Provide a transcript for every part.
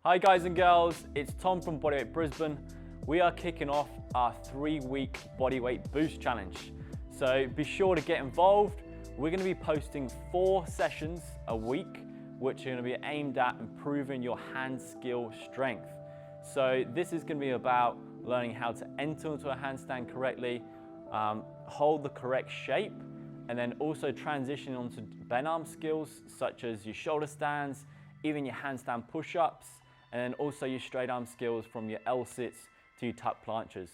Hi guys and girls, it's Tom from Bodyweight Brisbane. We are kicking off our 3-week Bodyweight Boost Challenge. So be sure to get involved. We're going to be posting 4 sessions a week, which are going to be aimed at improving your hand skill strength. So this is going to be about learning how to enter into a handstand correctly, hold the correct shape, and then also transition onto bent arm skills such as your shoulder stands, even your handstand push-ups, and then also your straight arm skills from your L-sits to your tuck planches.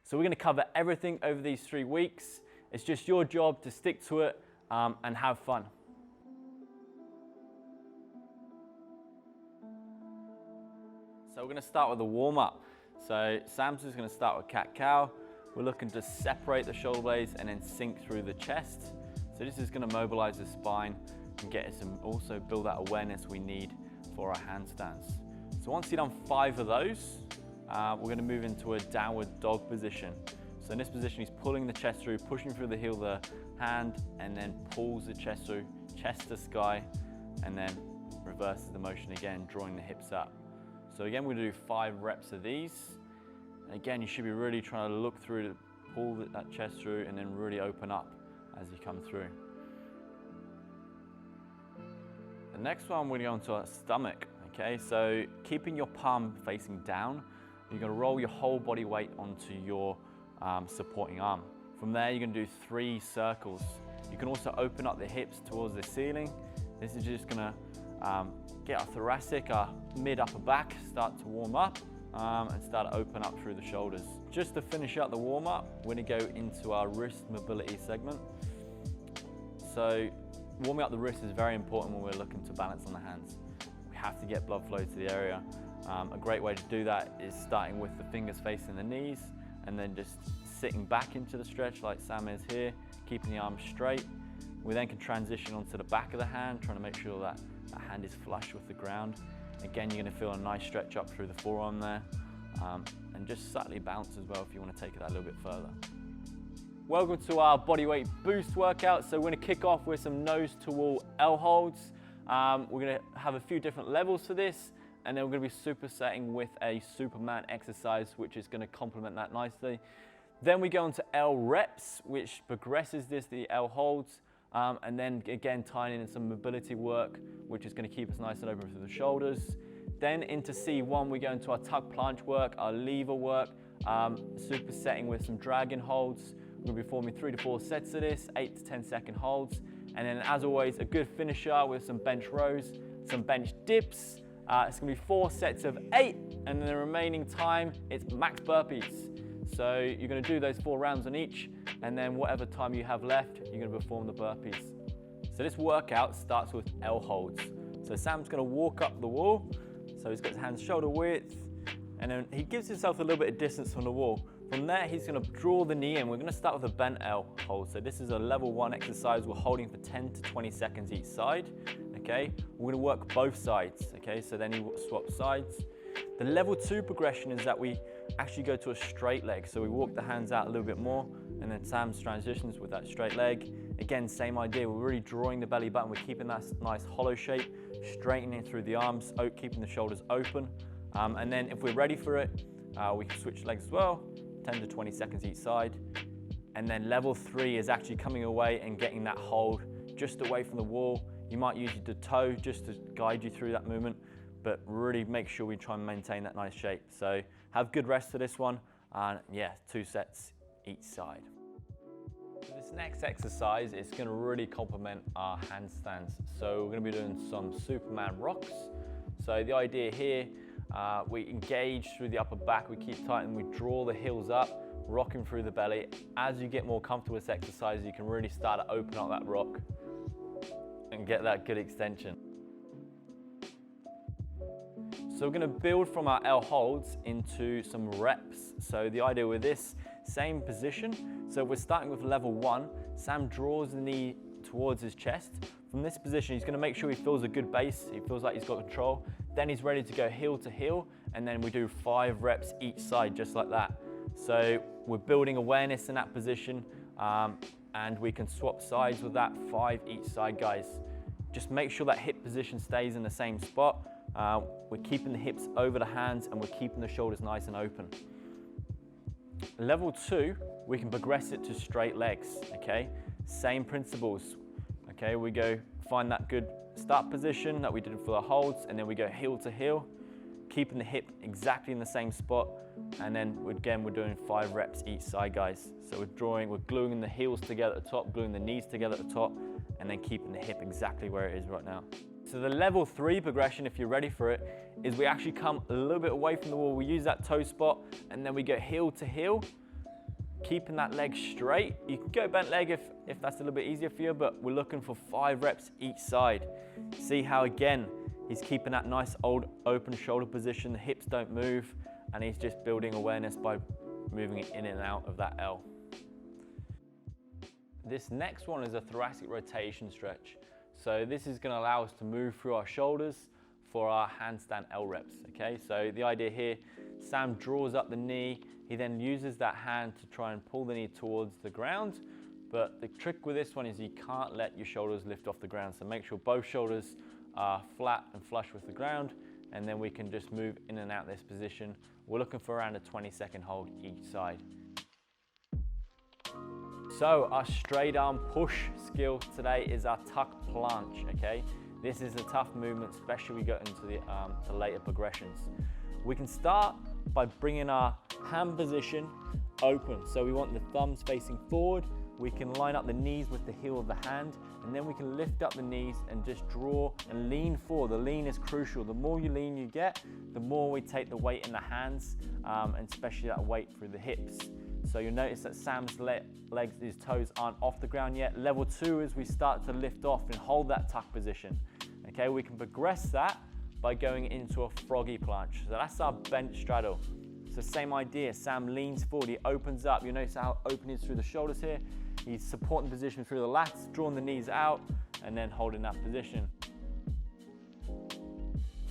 So we're going to cover everything over these 3 weeks. It's just your job to stick to it and have fun. So we're going to start with a warm-up. So Sam's just going to start with cat-cow. We're looking to separate the shoulder blades and then sink through the chest. So this is going to mobilize the spine and get us and also build that awareness we need for our handstands. So once you've done 5 of those, we're going to move into a downward dog position. So in this position, he's pulling the chest through, pushing through the heel of the hand, and then pulls the chest through, chest to sky, and then reverses the motion again, drawing the hips up. So again, we're going to do 5 reps of these. And again, you should be really trying to look through to pull that chest through and then really open up as you come through. The next one, we're going to go into our stomach. Okay, so keeping your palm facing down, you're going to roll your whole body weight onto your supporting arm. From there, you're going to do 3 circles. You can also open up the hips towards the ceiling. This is just going to get our thoracic, our mid-upper back, start to warm up and start to open up through the shoulders. Just to finish out the warm-up, we're going to go into our wrist mobility segment. So warming up the wrist is very important when we're looking to balance on the hands. Have to get blood flow to the area. A great way to do that is starting with the fingers facing the knees and then just sitting back into the stretch like Sam is here, keeping the arms straight. We then can transition onto the back of the hand, trying to make sure that the hand is flush with the ground. Again, you're going to feel a nice stretch up through the forearm there, and just slightly bounce as well if you want to take it that a little bit further. Welcome to our Bodyweight Boost workout. So we're going to kick off with some nose to wall L holds. We're going to have a few different levels for this, and then we're going to be supersetting with a Superman exercise, which is going to complement that nicely. Then we go into L reps, which progresses this, the L holds, and then again tying in some mobility work, which is going to keep us nice and open through the shoulders. Then into C1, we go into our tuck planche work, our lever work, supersetting with some dragon holds. We're going to be performing 3 to 4 sets of this, 8 to 10 second holds. And then as always, a good finisher with some bench rows, some bench dips. It's going to be 4 sets of 8, and then the remaining time, it's max burpees. So you're going to do those 4 rounds on each, and then whatever time you have left, you're going to perform the burpees. So this workout starts with L holds. So Sam's going to walk up the wall. So he's got his hands shoulder width, and then he gives himself a little bit of distance from the wall. From there, he's going to draw the knee in. We're going to start with a bent L hold. So this is a level 1 exercise. We're holding for 10 to 20 seconds each side. Okay, we're going to work both sides. Okay, so then he swap sides. The level 2 progression is that we actually go to a straight leg. So we walk the hands out a little bit more, and then Sam's transitions with that straight leg. Again, same idea. We're really drawing the belly button. We're keeping that nice hollow shape, straightening through the arms, keeping the shoulders open. And then if we're ready for it, we can switch legs as well. 10 to 20 seconds each side. And then level 3 is actually coming away and getting that hold just away from the wall. You might use your toe just to guide you through that movement, but really make sure we try and maintain that nice shape. So have good rest for this one, and yeah, 2 sets each side. This next exercise is going to really complement our handstands. So we're going to be doing some Superman rocks. So the idea here, we engage through the upper back, we keep tight and we draw the heels up, rocking through the belly. As you get more comfortable with this exercise, you can really start to open up that rock and get that good extension. So we're going to build from our L holds into some reps. So the idea with this, same position. So we're starting with level 1. Sam draws the knee towards his chest. From this position, he's going to make sure he feels a good base. He feels like he's got control. Then he's ready to go heel to heel, and then we do 5 reps each side, just like that. So we're building awareness in that position, and we can swap sides with that, 5 each side, guys. Just make sure that hip position stays in the same spot. We're keeping the hips over the hands and we're keeping the shoulders nice and open. Level 2, we can progress it to straight legs, okay? Same principles, okay? We go find that good start position that we did for the holds, and then we go heel to heel, keeping the hip exactly in the same spot, and then again, we're doing 5 reps each side, guys. So we're gluing the heels together at the top, gluing the knees together at the top, and then keeping the hip exactly where it is right now. So the level 3 progression, if you're ready for it, is we actually come a little bit away from the wall. We use that toe spot, and then we go heel to heel, keeping that leg straight. You can go bent leg if that's a little bit easier for you, but we're looking for 5 reps each side. See how, again, he's keeping that nice old open shoulder position, the hips don't move, and he's just building awareness by moving it in and out of that L. This next one is a thoracic rotation stretch. So this is gonna allow us to move through our shoulders for our handstand L reps, okay? So the idea here, Sam draws up the knee, he then uses that hand to try and pull the knee towards the ground, but the trick with this one is you can't let your shoulders lift off the ground, so make sure both shoulders are flat and flush with the ground, and then we can just move in and out of this position. We're looking for around a 20-second hold each side. So our straight arm push skill today is our tuck planche, okay? This is a tough movement, especially when we go into the later progressions. We can start by bringing our hand position open. So we want the thumbs facing forward. We can line up the knees with the heel of the hand, and then we can lift up the knees and just draw and lean forward. The lean is crucial. The more you lean you get, the more we take the weight in the hands, and especially that weight through the hips. So you'll notice that Sam's legs, his toes aren't off the ground yet. Level 2 is we start to lift off and hold that tuck position. Okay, we can progress that by going into a froggy planche. So that's our bench straddle. So same idea, Sam leans forward, he opens up. You'll notice how open he is through the shoulders here. He's supporting the position through the lats, drawing the knees out, and then holding that position.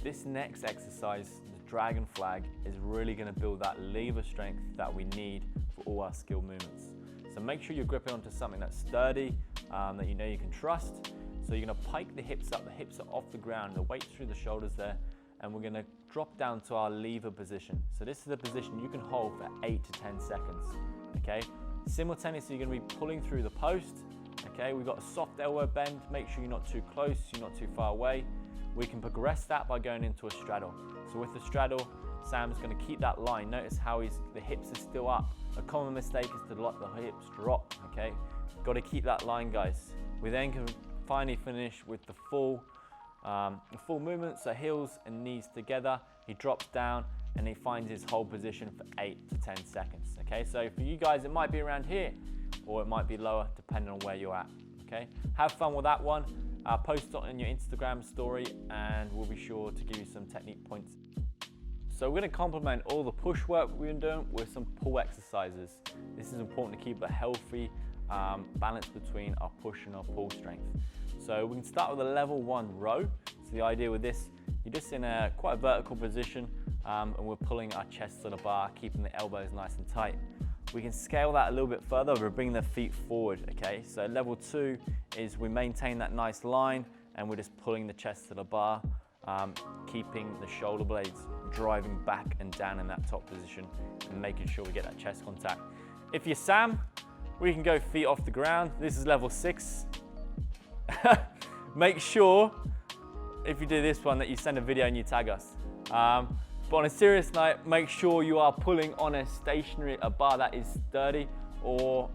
This next exercise, the dragon flag, is really gonna build that lever strength that we need for all our skill movements. So make sure you're gripping onto something that's sturdy, that you know you can trust. So you're gonna pike the hips up, the hips are off the ground, the weight's through the shoulders there, and we're gonna drop down to our lever position. So this is a position you can hold for 8 to 10 seconds, okay? Simultaneously, you're gonna be pulling through the post, okay? We've got a soft elbow bend, make sure you're not too close, you're not too far away. We can progress that by going into a straddle. So with the straddle, Sam's gonna keep that line. Notice how the hips are still up. A common mistake is to let the hips drop, okay? Gotta keep that line, guys. We then can finally finish with the full movement, so heels and knees together. He drops down and he finds his hold position for 8 to 10 seconds, okay? So for you guys, it might be around here, or it might be lower, depending on where you're at, okay? Have fun with that one. Post it on your Instagram story, and we'll be sure to give you some technique points. So we're gonna complement all the push work we've been doing with some pull exercises. This is important to keep a healthy balance between our push and our pull strength. So we can start with a level 1 row. So the idea with this, you're just in quite a vertical position, and we're pulling our chest to the bar, keeping the elbows nice and tight. We can scale that a little bit further. We're bringing the feet forward, okay? So level 2 is we maintain that nice line, and we're just pulling the chest to the bar, keeping the shoulder blades driving back and down in that top position, and making sure we get that chest contact. If you're Sam, we can go feet off the ground. This is level 6. Make sure, if you do this one, that you send a video and you tag us. But on a serious note, make sure you are pulling on a bar that is sturdy, or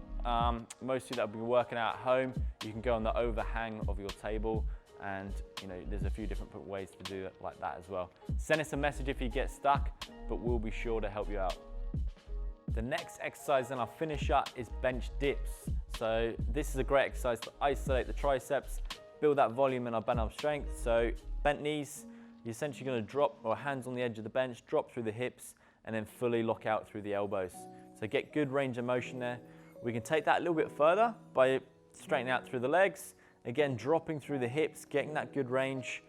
most of you that have been working out at home, you can go on the overhang of your table, and you know there's a few different ways to do it like that as well. Send us a message if you get stuck, but we'll be sure to help you out. The next exercise, and I'll finish up, is bench dips. So this is a great exercise to isolate the triceps, build that volume in our bent arm strength. So bent knees, you're essentially going to drop, or hands on the edge of the bench, drop through the hips, and then fully lock out through the elbows. So get good range of motion there. We can take that a little bit further by straightening out through the legs. Again, dropping through the hips, getting that good range,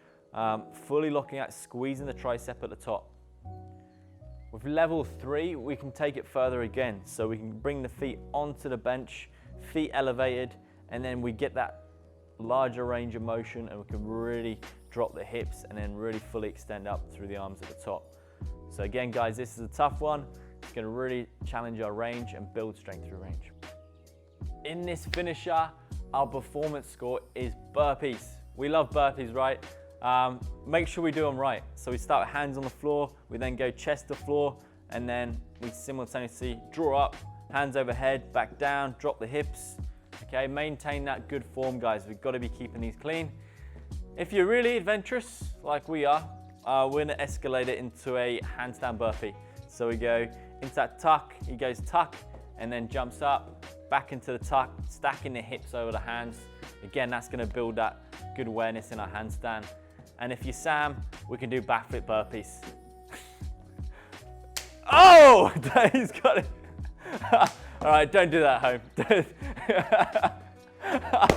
fully locking out, squeezing the tricep at the top. With level 3, we can take it further again. So we can bring the feet onto the bench, feet elevated, and then we get that larger range of motion, and we can really drop the hips, and then really fully extend up through the arms at the top. So again, guys, this is a tough one. It's gonna really challenge our range and build strength through range. In this finisher, our performance score is burpees. We love burpees, right? Make sure we do them right. So we start with hands on the floor, we then go chest to floor, and then we simultaneously draw up, hands overhead, back down, drop the hips. Okay, maintain that good form, guys. We've got to be keeping these clean. If you're really adventurous, like we are, we're gonna escalate it into a handstand burpee. So we go into that tuck, he goes tuck, and then jumps up, back into the tuck, stacking the hips over the hands. Again, that's gonna build that good awareness in our handstand. And if you're Sam, we can do backflip burpees. Oh, he's got it. All right, don't do that at home.